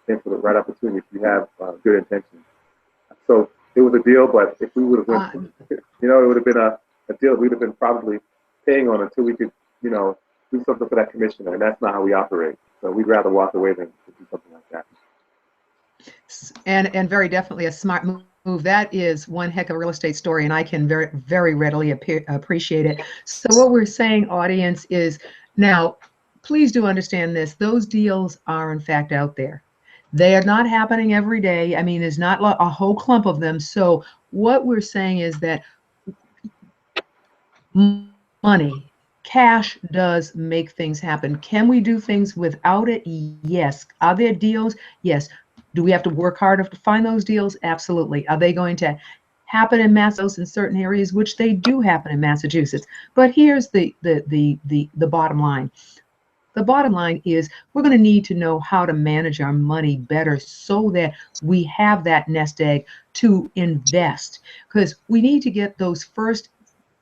Speaker 2: and for the right opportunity if you have good intentions. So it was a deal, but if we would have went, it would have been a deal we'd have been probably paying on until we could, do something for that commissioner, and that's not how we operate. So we'd rather walk away than to do something like that.
Speaker 1: And very definitely a smart move. That is one heck of a real estate story, and I can very, very readily appreciate it. So what we're saying, audience, is now, please do understand this. Those deals are in fact out there. They are not happening every day. I mean, there's not a whole clump of them. So what we're saying is that money, cash does make things happen. Can we do things without it? Yes. Are there deals? Yes. Do we have to work harder to find those deals? Absolutely. Are they going to happen in Massachusetts in certain areas, which they do happen in Massachusetts? But here's the bottom line. The bottom line is we're going to need to know how to manage our money better so that we have that nest egg to invest, because we need to get those first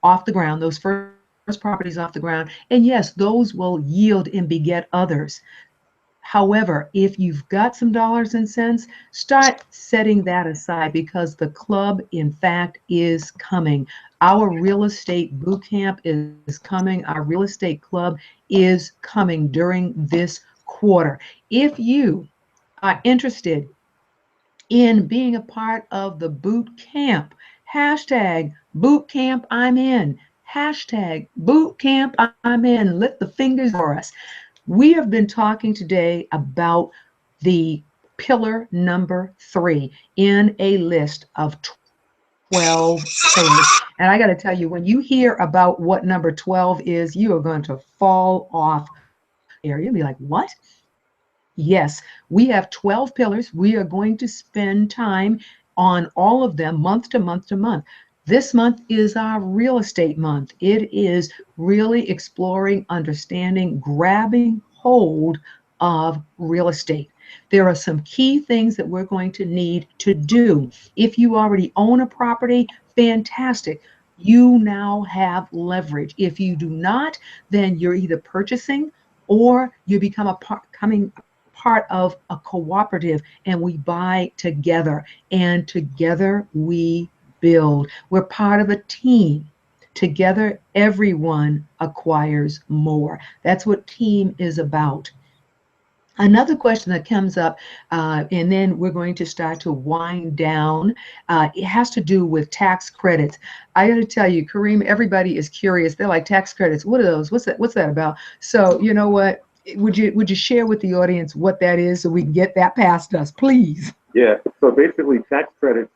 Speaker 1: off the ground, those first properties off the ground. And yes, those will yield and beget others. However, if you've got some dollars and cents, start setting that aside because the club, in fact, is coming. Our real estate boot camp is coming. Our real estate club is coming during this quarter. If you are interested in being a part of the boot camp, hashtag boot camp I'm in, hashtag boot camp I'm in. Lift the fingers for us. We have been talking today about the pillar number 3 in a list of 12 pillars. And I got to tell you, when you hear about what number 12 is, you are going to fall off your chair. You'll be like, what? Yes, we have 12 pillars. We are going to spend time on all of them month to month to month. This month is our real estate month. It is really exploring, understanding, grabbing hold of real estate. There are some key things that we're going to need to do. If you already own a property, fantastic. You now have leverage. If you do not, then you're either purchasing or you become coming part of a cooperative, and we buy together, and together we build. We're part of a team. Together, everyone acquires more. That's what team is about. Another question that comes up, and then we're going to start to wind down, it has to do with tax credits. I got to tell you, Kareem, everybody is curious. They're like, tax credits, what are those? What's that about? So you know what? Would you share with the audience what that is so we can get that past us, please?
Speaker 2: Yeah. So basically, tax credits,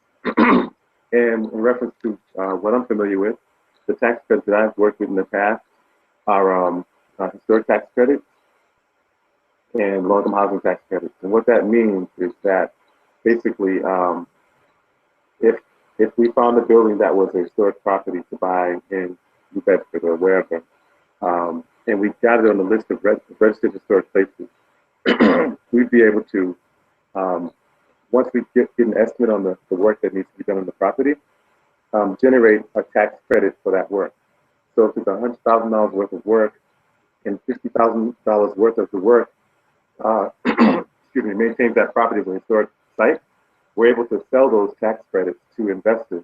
Speaker 2: and in reference to what I'm familiar with, the tax credits that I've worked with in the past are historic tax credits and low-income housing tax credits. And what that means is that basically, if we found a building that was a historic property to buy in New Bedford or wherever, and we got it on the list of registered historic places, we'd be able to, once we get an estimate on the work that needs to be done on the property, generate a tax credit for that work. So if it's $100,000 worth of work and $50,000 worth of the work, maintains that property as a historic site, we're able to sell those tax credits to investors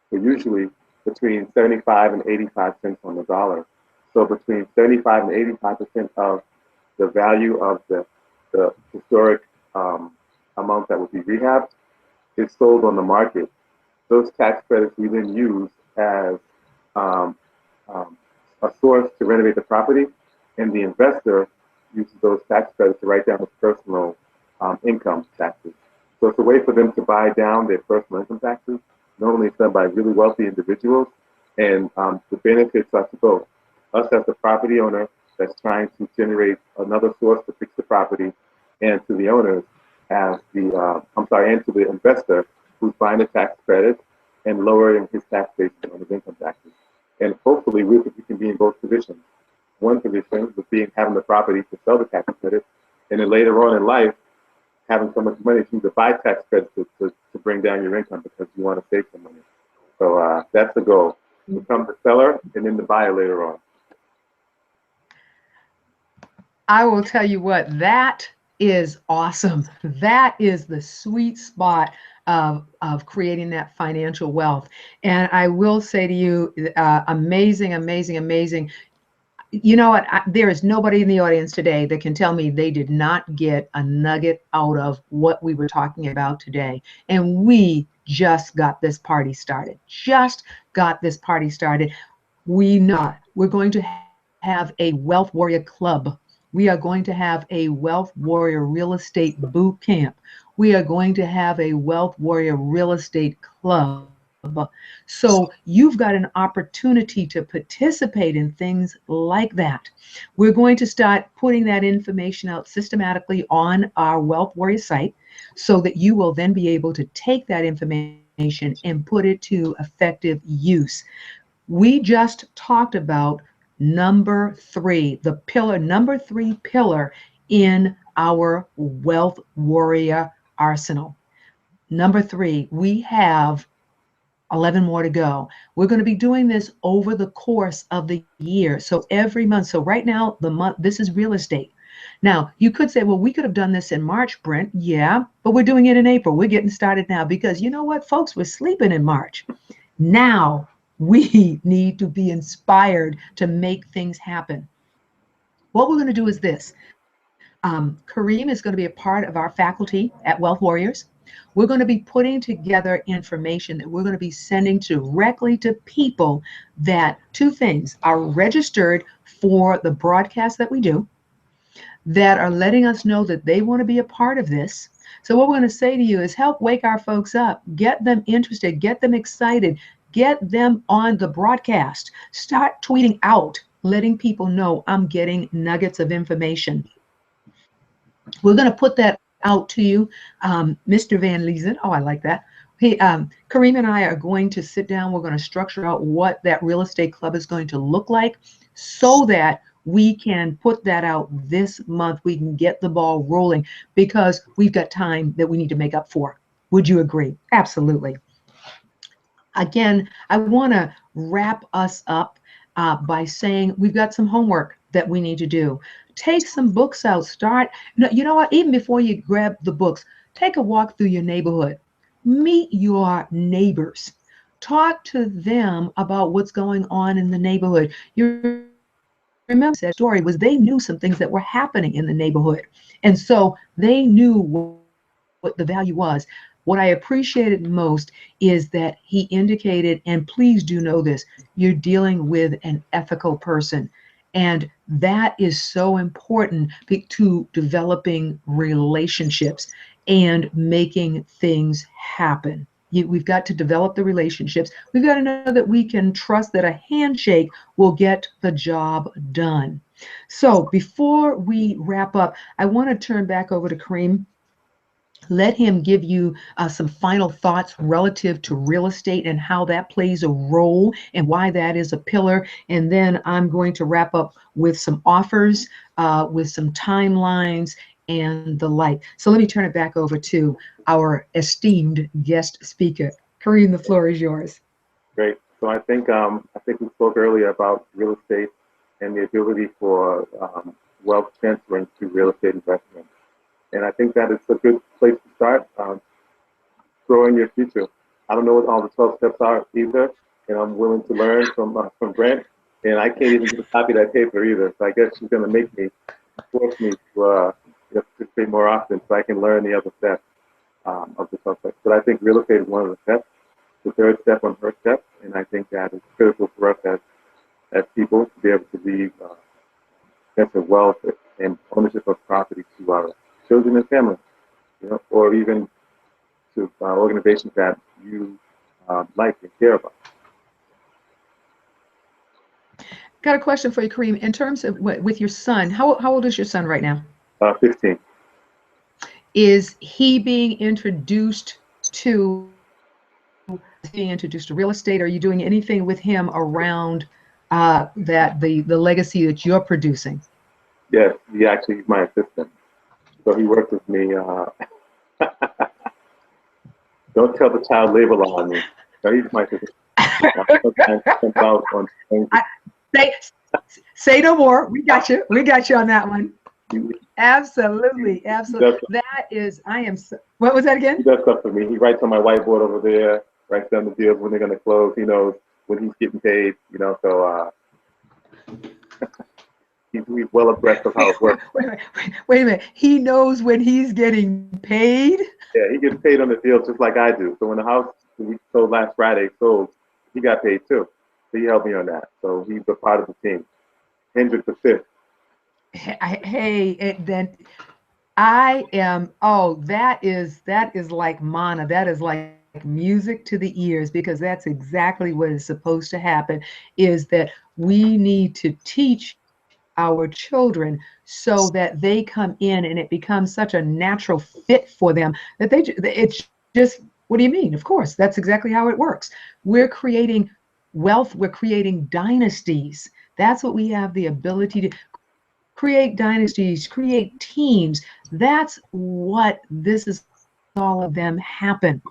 Speaker 2: for usually between 75 and 85 cents on the dollar. So between 75 and 85% of the value of the historic amount that would be rehabbed is sold on the market. Those tax credits we then use as a source to renovate the property, and the investor uses those tax credits to write down his personal income taxes. So it's a way for them to buy down their personal income taxes Normally it's done by really wealthy individuals, and the benefits are to both us as the property owner that's trying to generate another source to fix the property, and to the owners as the and to the investor who's buying the tax credits and lowering his tax basis on his income taxes. And hopefully we can be in both positions. One position with being having the property to sell the tax credits, and then later on in life having so much money to buy tax credits to bring down your income because you want to save some money. So that's the goal: become the seller and then the buyer later on.
Speaker 1: I will tell you what, that is awesome. That is the sweet spot of creating that financial wealth. And I will say to you, amazing, amazing, amazing. You know what? There is nobody in the audience today that can tell me they did not get a nugget out of what we were talking about today. And we just got this party started. Just got this party started. We're going to have a Wealth Warrior Club. We are going to have a Wealth Warrior Real Estate Boot Camp. We are going to have a Wealth Warrior Real Estate Club. So you've got an opportunity to participate in things like that. We're going to start putting that information out systematically on our Wealth Warrior site so that you will then be able to take that information and put it to effective use. We just talked about number three, number three pillar in our Wealth Warrior arsenal. Number three, we have 11 more to go. We're going to be doing this over the course of the year. So every month. So right now, this is real estate. Now, you could say, well, we could have done this in March, Brent. Yeah, but we're doing it in April. We're getting started now because you know what, folks, we're sleeping in March. Now we need to be inspired to make things happen. What we're going to do is this. Kareem is going to be a part of our faculty at Wealth Warriors. We're going to be putting together information that we're going to be sending directly to people that, two things, are registered for the broadcast that we do, that are letting us know that they want to be a part of this. So what we're going to say to you is help wake our folks up, get them interested, get them excited, get them on the broadcast. Start tweeting out, letting people know I'm getting nuggets of information. We're going to put that out to you, Mr. Van Leesen. Oh, I like that. Hey, Kareem and I are going to sit down. We're going to structure out what that real estate club is going to look like so that we can put that out this month. We can get the ball rolling because we've got time that we need to make up for. Would you agree? Absolutely. Again, I want to wrap us up by saying we've got some homework that we need to do. Take some books out. You know what? Even before you grab the books, take a walk through your neighborhood. Meet your neighbors. Talk to them about what's going on in the neighborhood. You remember that story was they knew some things that were happening in the neighborhood. And so they knew what the value was. What I appreciated most is that he indicated, and please do know this, you're dealing with an ethical person. And that is so important to developing relationships and making things happen. We've got to develop the relationships. We've got to know that we can trust that a handshake will get the job done. So before we wrap up, I want to turn back over to Kareem. Let him give you some final thoughts relative to real estate and how that plays a role and why that is a pillar. And then I'm going to wrap up with some offers, with some timelines and the like. So let me turn it back over to our esteemed guest speaker. Kareem, the floor is yours.
Speaker 2: Great. So I think we spoke earlier about real estate and the ability for wealth transferring to real estate investment. And I think that is a good place to start growing your future. I don't know what all the 12 steps are either, and I'm willing to learn from Brent. And I can't even get a copy of that paper either. So I guess she's going to force me to participate more often so I can learn the other steps of the 12 steps. But I think real estate is one of the steps, the third step on her step, and I think that is critical for us as people to be able to leave sense of wealth and ownership of property to our children and families, or even to organizations that you like and care about.
Speaker 1: Got a question for you, Kareem. In terms of with your son, how old is your son right now?
Speaker 2: 15.
Speaker 1: Is he being introduced to real estate? Are you doing anything with him around that the legacy that you're producing?
Speaker 2: Yes, he's my assistant. So he works with me. Don't tell the child labor law on me. So he's my assistant. Sometimes he comes out on things.
Speaker 1: Say, say no more. We got you. We got you on that one. Absolutely, absolutely. That is, I am. What was that again?
Speaker 2: He does stuff for me. He writes on my whiteboard over there. Writes down the deals when they're going to close. He knows when he's getting paid. So he's well abreast of how it works.
Speaker 1: Wait a minute. He knows when he's getting paid.
Speaker 2: Yeah, he gets paid on the deals just like I do. So when the house we sold last Friday sold, he got paid too. So he helped me on that. So he's a part of the team. Hendrick the fifth.
Speaker 1: Hey, then I am. Oh, that is like manna. That is like music to the ears, because that's exactly what is supposed to happen. Is that we need to teach our children so that they come in and it becomes such a natural fit for them that it's just, what do you mean? Of course, that's exactly how it works. We're creating wealth, we're creating dynasties. That's what we have the ability to create, dynasties, create teams. That's what this is all of them happen.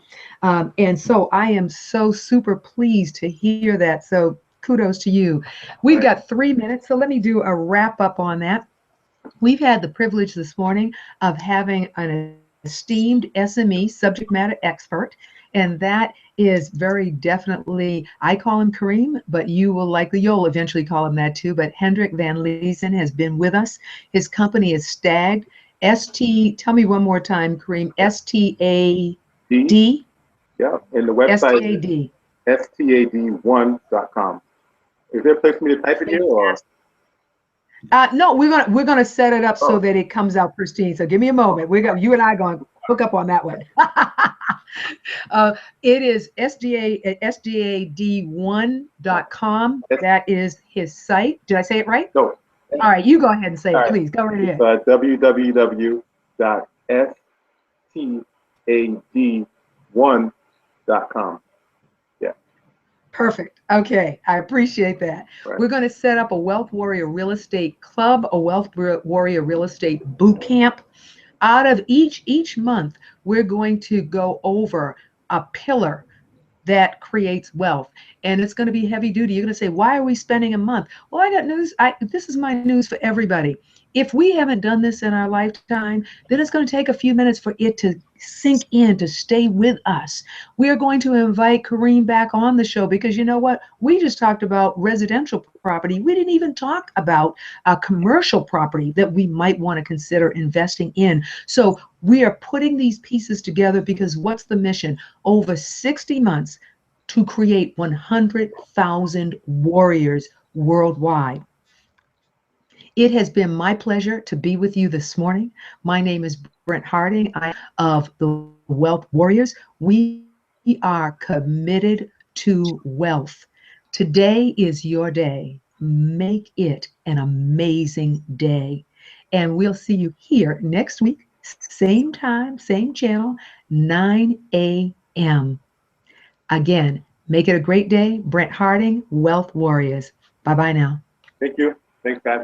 Speaker 1: And so I am so super pleased to hear that. So kudos to you. We've got 3 minutes, so let me do a wrap up on that. We've had the privilege this morning of having an esteemed SME subject matter expert, and that is very definitely, I call him Kareem, but you'll eventually call him that too. But Hendrick Van Leesen has been with us. His company is Stagged. Tell me one more time, Kareem. STAD?
Speaker 2: Yeah, and the website
Speaker 1: STAD.
Speaker 2: is stad1.com. Is there a place for me to type it here, or?
Speaker 1: No, we're gonna set it up so that it comes out pristine. So give me a moment. You and I going to hook up on that one. It is SDAD1.com. That is his site. Did I say it right?
Speaker 2: No.
Speaker 1: All right, you go ahead and say it, please. Go right ahead.
Speaker 2: www.stad1.com. Yeah.
Speaker 1: Perfect. Okay, I appreciate that.
Speaker 2: Right.
Speaker 1: We're going to set up a Wealth Warrior Real Estate Club, a Wealth Warrior Real Estate Boot Camp. Out of each month, we're going to go over a pillar that creates wealth, and it's going to be heavy duty. You're going to say, why are we spending a month? Well, I got news. This is my news for everybody. If we haven't done this in our lifetime, then it's going to take a few minutes for it to sink in, to stay with us. We are going to invite Kareem back on the show, because you know what? We just talked about residential property. We didn't even talk about commercial property that we might want to consider investing in. So we are putting these pieces together because what's the mission? Over 60 months to create 100,000 warriors worldwide. It has been my pleasure to be with you this morning. My name is Brent Harding. I am of the Wealth Warriors. We are committed to wealth. Today is your day. Make it an amazing day. And we'll see you here next week, same time, same channel, 9 a.m. Again, make it a great day. Brent Harding, Wealth Warriors. Bye-bye now.
Speaker 2: Thank you. Thanks, guys.